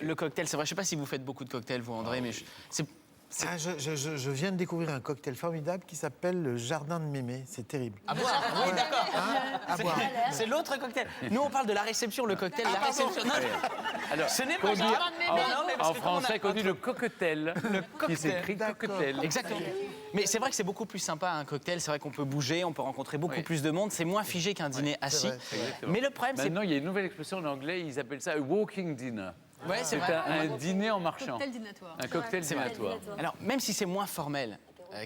le cocktail, c'est vrai, je sais pas si vous faites beaucoup de cocktails, vous, André, mais Je viens de découvrir un cocktail formidable qui s'appelle le Jardin de Mémé. C'est terrible. à boire. Oui, d'accord. À boire. C'est l'autre cocktail. Nous, on parle de la réception, le cocktail, la réception. Non, Alors, ce n'est qu'on pas dit grave. Non, mais parce en que comme on a- français, qu'on dit le cocktail, qui s'écrit cocktail. Exactement. Mais c'est vrai que c'est beaucoup plus sympa un cocktail. C'est vrai qu'on peut bouger, on peut rencontrer beaucoup plus de monde. C'est moins figé qu'un dîner assis. Exactement. Mais le problème, c'est Maintenant, il y a une nouvelle expression en anglais, ils appellent ça a walking dinner. ouais, c'est C'est vrai. un dîner en marchant. Cocktail dînatoire. Un cocktail dînatoire. Alors, même si c'est moins formel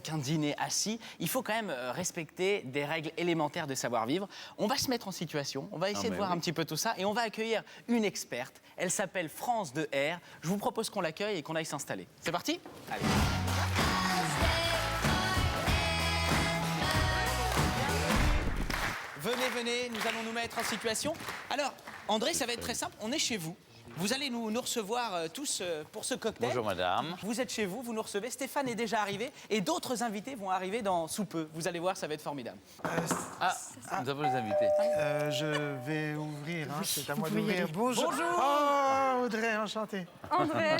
qu'un dîner assis, il faut quand même respecter des règles élémentaires de savoir-vivre. On va se mettre en situation, on va essayer de voir un petit peu tout ça et on va accueillir une experte. Elle s'appelle France de R. Je vous propose qu'on l'accueille et qu'on aille s'installer. C'est parti ? Allez. Venez, nous allons nous mettre en situation. Alors, André, ça va être très simple. On est chez vous. Vous allez nous recevoir tous pour ce cocktail. Bonjour madame. Vous êtes chez vous, vous nous recevez. Stéphane est déjà arrivé et d'autres invités vont arriver dans sous peu. Vous allez voir, ça va être formidable. Ah, nous avons les invités. Je vais ouvrir, hein, c'est à moi d'ouvrir. Bonjour. Oh, Audrey, enchanté. André,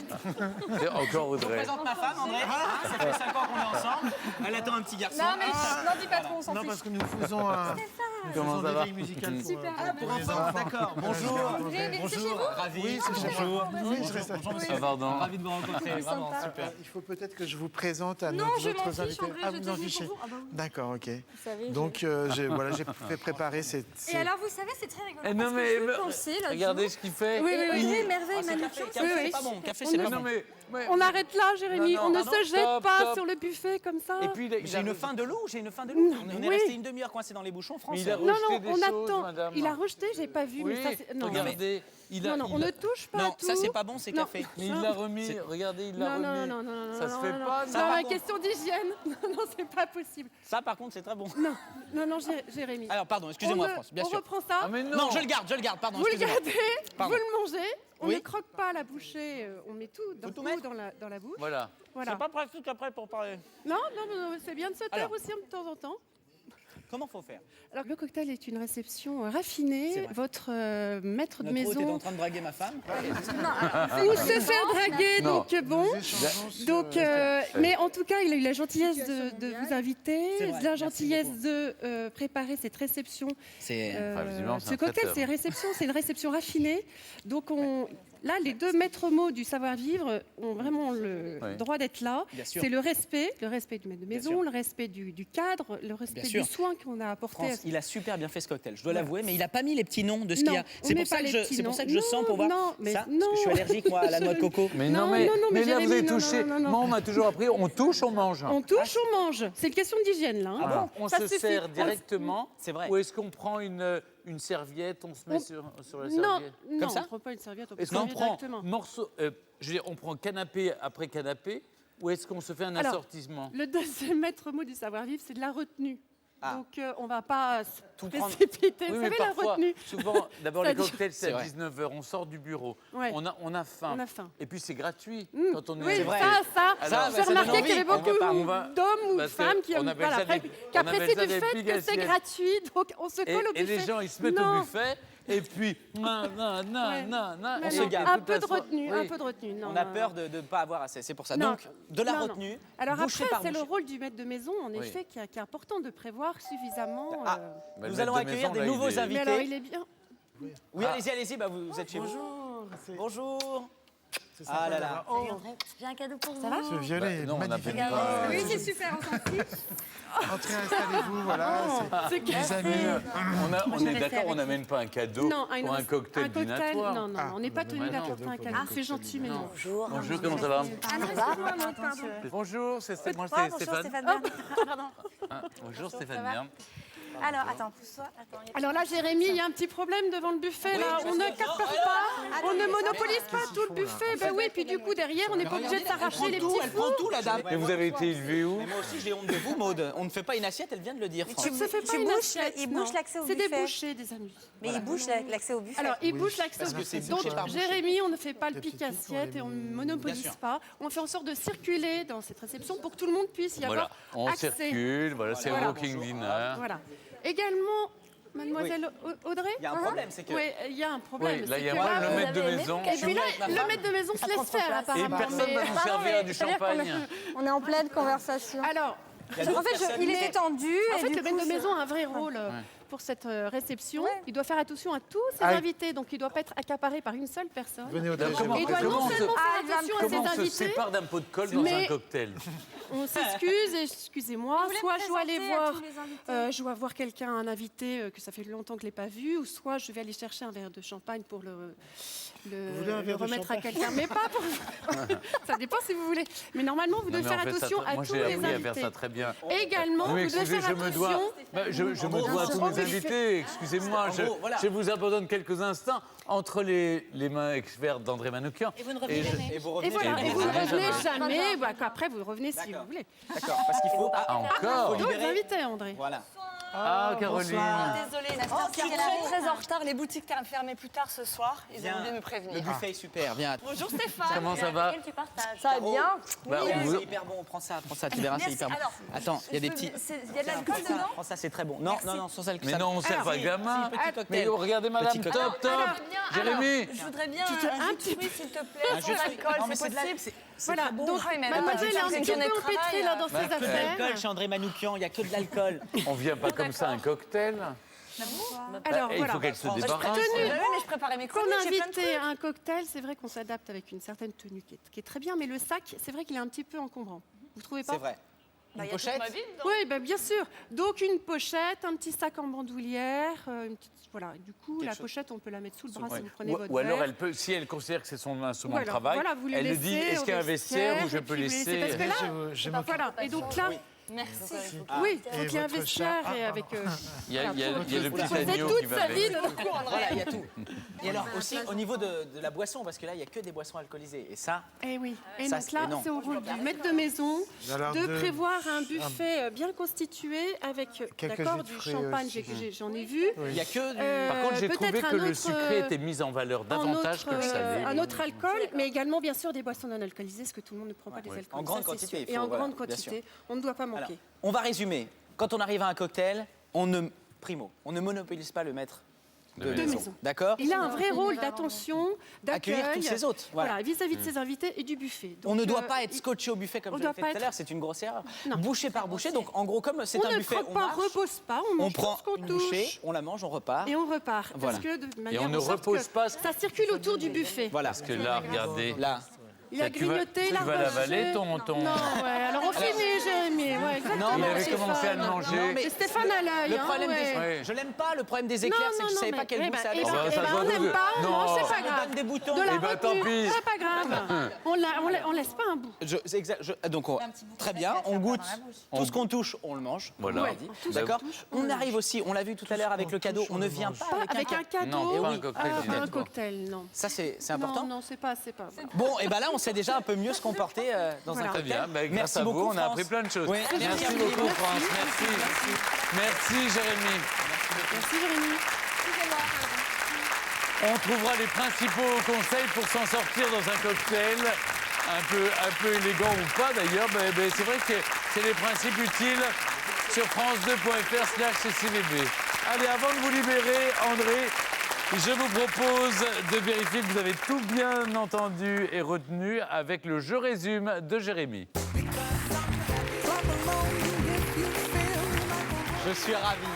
C'est encore Je Audrey. présente ma femme, André. Ça fait 5 ans qu'on est ensemble. Elle attend un petit garçon. non mais n'en dis pas trop, on s'en Non, fiche. parce que nous faisons Comment ça des va veilles musicales Pour enfants, d'accord. Bonjour. Mais c'est chez vous? Ravi. Oui, c'est chez moi. Oui, je reste à- Ah, pardon. Ravi de vous rencontrer. Vraiment, super. Il faut peut-être que je vous présente à Non, nos je m'en autres fiche, invités. André, Ah, je vous te en dis fichez. pour vous. Ah bah oui. D'accord, ok. savez, Donc, j'ai fait préparer ces... Et alors, vous savez, c'est très rigolo. Eh parce non, que mais- je mais- pensais, là, Regardez ce qu'il fait. Oui, oui, oui. Ah, Merveille, c'est Manuccio. café, c'est pas bon. Café, c'est pas Non, bon. mais On arrête là, Jérémy. Non, On ne pardon, se jette stop, pas stop. sur le buffet comme ça. Et puis, J'ai une faim de loup, j'ai une faim de loup. On est Oui. resté une demi-heure coincé dans les bouchons, France. il a Non, rejeté non, des on choses, attend. madame. Il a rejeté, j'ai pas vu. Oui, mais ça, c'est- non, regardez. Il a, non, non, on il a- ne touche pas à Non, tout. ça c'est pas bon, c'est Non. café. Mais il l'a remis, regardez, il l'a Non, remis. non, non, non, non, Ça non, se fait non, pas, non. ça, Non, par la contre. question d'hygiène. Non, c'est pas possible. Ça par contre, c'est très bon. Non, non, non, Jérémy. Alors pardon, excusez-moi On ne- France, bien on sûr. reprend ça. Ah, mais non. Non, je le garde, pardon, Vous le excusez-moi. gardez, Pardon. vous le mangez. On Oui. ne croque pas la bouchée. On met tout d'un tout coup mettre dans la bouche. Voilà. Voilà. C'est pas pratique après pour parler. Non, non, non, c'est bien de se taire Alors. aussi de temps en temps. Comment faut faire? Alors, le cocktail est une réception C'est raffinée. vrai. Votre maître de Notre hôte est en maison train de draguer ma femme. ou se faire draguer, Non. donc bon. Donc, mais en tout cas, il a eu la gentillesse de vous C'est inviter, vrai, la merci gentillesse beaucoup. de préparer cette réception. C'est visiblement, c'est Ce un cocktail, traiteur. c'est une réception raffinée. Donc, là, les deux maîtres mots du savoir-vivre ont vraiment le Ouais. droit d'être là. Bien sûr. C'est le respect du maître de Bien maison, sûr. le respect du cadre, le respect Bien sûr. du soin qu'on a apporté. France, il a super bien fait ce cocktail, je dois l'avouer, mais il a pas mis les petits noms de ce qu'il y a. Non, on C'est met pour ça pas que les je, petits c'est pour noms. ça que je sens pour voir Non, mais ça, parce non. que je suis allergique moi à la noix de coco. Mais Non, non, mais, non, non, mais là, vous Jérémy, avez non, touché. non, non, non. Moi, on m'a toujours appris, on touche, on mange. On touche, on mange. C'est une question d'hygiène, là. hein. Voilà. On Ça se suffit. sert directement. C'est vrai. Ou est-ce qu'on prend une serviette, on se met sur la Non, serviette non, ça on ne prend pas une serviette, on peut Est-ce se qu'on servir prend directement. morceau, je veux dire, on prend canapé après canapé, ou est-ce qu'on se fait un Alors, assortissement? Le deuxième maître mot du savoir-vivre, c'est de la retenue. Ah. Donc, on ne va pas se Tout prendre. précipiter. Oui, Vous mais savez, la parfois, retenue. souvent, d'abord les Ça dure- cocktails, c'est C'est à vrai. 19h, on sort du bureau, Ouais. on a faim. On a faim. Et puis c'est gratuit quand on est Oui, invité. vrai. ça, Alors, j'ai ça donne remarqué qu'il y avait envie. On beaucoup va pas- on va- d'hommes ou de parce que femmes qui on appelle ça des- on qu'apprécient appelle ça du des fait pigs que c'est assiettes. gratuit, donc on se colle au Et buffet. les gens, ils se mettent Non. au buffet, et puis, non, Ouais. On et se Non, gave. un toute peu la de soirée- retenue, oui. un peu de retenue. Non, On a non, peur de ne pas avoir assez, c'est pour ça. Non. Donc, de la Non, non. retenue, Alors bouchée après, par c'est le bouchée. rôle du maître de maison, en Oui. effet, qui est important de prévoir suffisamment. Ah. Bah, le Nous maître allons de accueillir maison, des là, nouveaux il est- invités. Mais alors, il est bien. Oui, allez-y, bah, vous êtes chez vous. Bonjour. Bonjour. C'est Ah là là. d'avoir- Oh, J'ai un cadeau pour vous. ce violet est non, on a magnifique. même pas- Oui, c'est super, on s'en fiche. Entrez, installez-vous, voilà. C'est Les amis. On est d'accord, on n'amène pas un cadeau Non, ou un cocktail dînatoire. Non, non, Ah, on n'est pas bah, tenu non, d'apporter un cadeau. C'est gentil, mais non. Bonjour. Bonjour, comment ça va? Pardon. Bonjour, c'est moi, Oh, c'est bonjour, Stéphane. Bern. Pardon. Ah, bonjour Stéphane ça va Bern. Alors, attends, pousse-toi. Attends, il y a- Alors là, Jérémy, il y a un petit problème devant le buffet. Là. Oui, On ne parce que- capte non, pas, on ne monopolise pas Qu'est-ce tout le qu'ils font, là buffet. Ben oui, puis du coup, derrière, on n'est pas obligé de s'arracher les petits Elle fous. prend tout, la dame. Et vous avez été élevé où? Mais moi aussi, j'ai honte de vous, Maude. On ne fait pas une assiette, elle vient de le dire, France. Ça ne se fait pas tu une bouches, assiette, il non. bouche l'accès au C'est des buffet. bouchées, des amis. Mais il bouche l'accès au buffet. Alors, il bouge l'accès Parce au que c'est buffet. bouché Donc, par bouché. Jérémy, on ne fait pas le Des pic petites filles assiette pour et on les ne mouiller. monopolise Bien sûr. pas. On fait en sorte de circuler dans cette réception pour que tout le monde puisse y Voilà, avoir on accès. circule, voilà, c'est Voilà. walking dinner. Voilà. Également, Mademoiselle Audrey. Il y a un problème, c'est que... Oui, il y a un problème. Oui, là, c'est il y a que vraiment là, le vous maître de avez aimé maison. Et puis là, ma le femme. maître de maison se laisse faire, Et apparemment. personne mais- ne va nous servir du C'est-à-dire qu'on champagne. On est en pleine conversation. Alors, En fait, il était tendu. en et fait, du le maître coup, de maison a un vrai rôle pour cette réception. Ouais. Il doit faire attention à tous ses Ah, invités, donc il ne doit pas être accaparé par une seule personne. Venez au Comment- Et il doit comment non on se- seulement Ah, faire attention à ses Comment on se invités, sépare d'un pot de colle dans Mais- un cocktail? on s'excuse, excusez-moi, voulez soit me je dois aller présenter à voir, tous les invités je dois voir quelqu'un, un invité que ça fait longtemps que je ne l'ai pas vu, ou soit je vais aller chercher un verre de champagne pour le voulez un verre de remettre à champagne quelqu'un. Mais pas pour... ça dépend si vous voulez. Mais normalement, vous Non, devez mais faire on fait ça attention très- à Moi, tous j'ai les appris à faire invités. ça très bien. Également, Oui, vous devez excusez, faire je me dois, attention... je me dois à tous gros, mes invités. Excusez-moi, En gros, voilà. je vous abandonne quelques instants entre les mains expertes d'André Manoukian. Et vous ne revenez je- jamais. Et vous Et revenez voilà, jamais. et vous ne Jamais, revenez jamais. jamais, bah, après vous revenez si D'accord. vous voulez. D'accord, parce qu'il faut... Ah, encore? D'autres libérer. invités, André. Voilà. Ah, Caroline. Désolée, je suis très en retard. Les boutiques fermées plus tard ce soir. Ils ont Viens. oublié de me Le prévenir. buffet est super, viens. Bonjour Stéphane. Comment ça va? Ça va bien? Bah, Oui, on vous- C'est hyper bon, prends ça, tu verras, c'est Merci. hyper bon. Alors, Attends, il y a des petits... Il y a de l'alcool Prends ça, dedans? prends ça, c'est très bon. Non, non, non, sans alcool. Mais non, on sert Alors, pas si, gamin. petit cocktail. Mais regardez, madame, Petit top, cocktail. top. Jérémy. Je voudrais bien un un jus petit de fruits, s'il te plaît, Un sans jus de fruits. alcool, Non, mais c'est c'est de la- possible? c'est- Voilà, bon. donc Ah oui, mais mademoiselle est un c'est petit une journée peu de travail, empêtrée là dans Bah, ses Que de l'alcool affaires. chez André Manoukian, il n'y a que de l'alcool. On vient pas comme ça à un cocktail. Alors Et il voilà, faut qu'elle se France. débarrasse. Mais je préparais mes qu'on chroniques, j'ai plein de invite trucs. à un cocktail, c'est vrai qu'on s'adapte avec une certaine tenue qui est très bien, mais le sac, c'est vrai qu'il est un petit peu encombrant. Vous trouvez pas? C'est vrai. Bah, Une il y a toute pochette. ma vie dedans. Oui, ben, bien sûr. Donc une pochette, un petit sac en bandoulière, une petite, voilà. Du coup, Quelque la chose. pochette, on peut la mettre sous le bras Ouais. si vous prenez votre Ou alors, verre. elle peut, si elle considère que c'est son instrument Ou de alors, travail, voilà, vous le elle le dit, laissez est-ce qu'il y a un au vestiaire où je et peux puis vous laissez- parce que laisser... là, Je bah, m'occupe. voilà. Et donc là, Merci. oui, Et donc il y a un votre vestiaire chat. et avec. Il y a, il y a- voilà, il y a le pour petit poser agneau toute qui va sa avec. vie de- Voilà, il y a tout. Et alors aussi au niveau de la boisson, parce que là, il n'y a que des boissons alcoolisées. Et ça, Eh oui. Et Ça, donc c'est là, énorme. c'est au rôle du maître de maison Alors, de prévoir un buffet bien constitué avec, Quelques d'accord, jus de du fruits champagne, aussi. j'en ai vu. il n'y a que du... Par contre, j'ai trouvé peut-être que un le autre, sucré était mis en valeur davantage que le salé. un autre alcool, mais également bien sûr des boissons non alcoolisées, parce que tout le monde ne prend pas des alcools. En grande ça, c'est quantité, sûr. il Et faut, en voilà, grande bien quantité, on ne doit pas Alors, manquer. on va résumer. Quand on arrive à un cocktail, on ne... Primo, on ne monopolise pas le maître de De maison. maison. D'accord? Il a un vrai rôle d'attention, d'accueil, Accueillir tous ses hôtes, voilà. vis-à-vis de ses invités et du buffet. On ne Donc, doit pas être scotché au buffet comme on je l'ai doit fait pas tout à être- l'heure, c'est une grosse erreur. Non. Bouchée par bouchée, donc en gros, comme c'est on un ne buffet, croque on pas, marche, repose pas, on on mange prend tout ce qu'on une bouchée, touche on la mange, on repart. et on repart. Voilà. Parce que de manière on ne en sorte repose que pas. ça circule autour du buffet. Voilà. Parce que là, regardez. Là, Il a Tu vas- grignoté, tu il a vas rebâché. l'avaler, ton- Non, ouais, alors on finit, Jérémy. Ouais, exactement. Non, mais Il avait Stéphane. commencé à le manger. Non, mais Et Stéphane à l'œil. le hein, problème ouais. des... Ouais. Je l'aime pas, le problème des éclairs, c'est que je savais pas quel goût ça avait. Eh ben, Oh, bah, ça eh ben, doit on goûter. n'aime pas, on Non. mange, c'est pas Ça me grave. donne des boutons. De la Eh ben, tant retenue, pis. c'est pas grave. On laisse pas un bout. C'est exact, donc très bien, on goûte tout ce qu'on touche, on le mange. Voilà. on l'a dit, D'accord. On arrive aussi, on l'a vu tout à l'heure avec le cadeau, on ne vient pas Avec un cadeau. Non, pas un oui. cocktail. Ah, pas un obligatoire. cocktail, non. Ça c'est important. Non, c'est pas. Bon, et ben là on sait déjà un peu mieux se comporter dans Voilà. un Très cocktail. bien, bah, grâce Merci à vous, beaucoup, on a France. appris plein de choses. Oui. Merci Merci. beaucoup, Merci. France. Merci, Jérémy. Merci, Jérémy. On trouvera les principaux conseils pour s'en sortir dans un cocktail, un peu élégant ou pas d'ailleurs. C'est vrai que c'est les principes utiles sur france2.fr/CCVB. Allez, avant de vous libérer, André, je vous propose de vérifier que vous avez tout bien entendu et retenu avec le Je résume de Jérémy. Je suis ravi.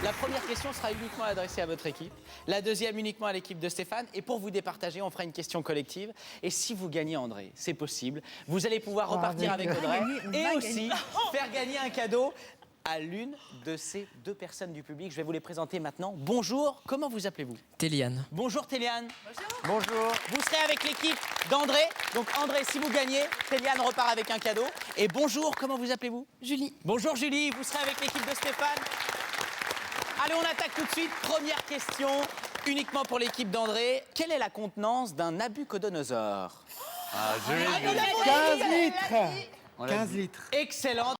La première question sera uniquement adressée à votre équipe, la deuxième uniquement à l'équipe de Stéphane. Et pour vous départager, on fera une question collective. Et si vous gagnez, André, c'est possible, vous allez pouvoir repartir avec Audrey et aussi faire gagner un cadeau à l'une de ces deux personnes du public. Je vais vous les présenter maintenant. Bonjour, comment vous appelez-vous? Téliane. Bonjour Téliane. Bonjour. Vous serez avec l'équipe d'André. Donc André, si vous gagnez, Téliane repart avec un cadeau. Et bonjour, comment vous appelez-vous? Julie. Bonjour Julie, vous serez avec l'équipe de Stéphane. Allez, on attaque tout de suite. Première question, uniquement pour l'équipe d'André. Quelle est la contenance d'un Nabucodonosor? Ah, je l'ai dit. 15 litres. On l'a 15 litres. Excellent.